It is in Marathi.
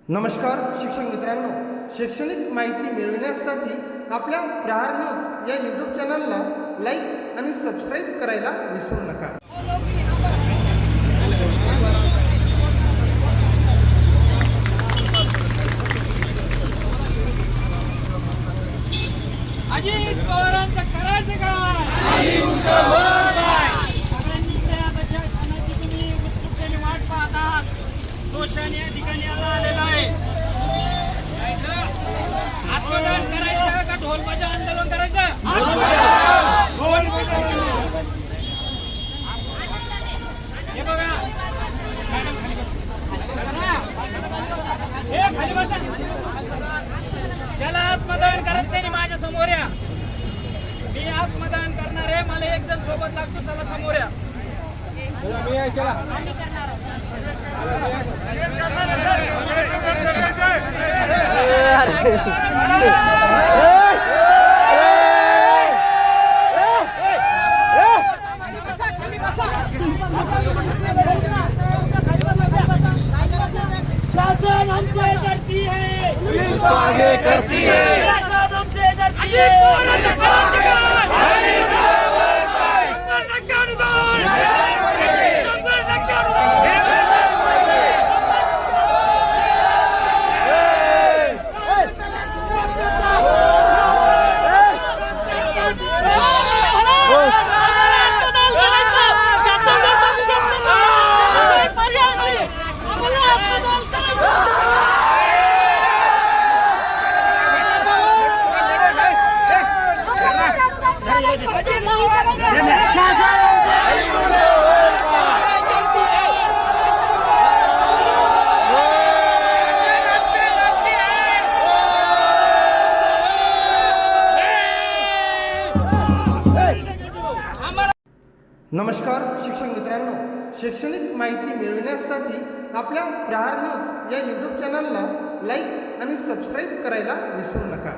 नमस्कार शिक्षक मित्रांनो, शैक्षणिक माहिती मिळविण्यासाठी आपल्या प्रहार न्यूज या यूट्यूब चॅनलला लाईक आणि सबस्क्राईब करायला विसरू नका. अजित पवारांचं करायचं काय? सगळ्यांनी त्या क्षणाची तुम्ही उत्सुकतेने वाट पाहतात. दोषाने या ठिकाणी आलेला आहे. आत्मदान करायचं का ढोलबाजा आंदोलन करायचं? हे बघा मॅडम, खाली बसा. ज्याला आत्मदान करत त्यांनी माझ्या समोर या. मी आत्मदान करणार आहे. मला एक जण सोबत लागतो. चला समोर या. शासन हमसे डरती है, पुलिस आगे करती है. शासन हमसे डरती है. नमस्कार शिक्षक मित्रांनो, शैक्षणिक माहिती मिळविण्यासाठी आपल्या प्रहार न्यूज या यूट्यूब चॅनलला लाईक आणि सबस्क्राईब करायला विसरू नका.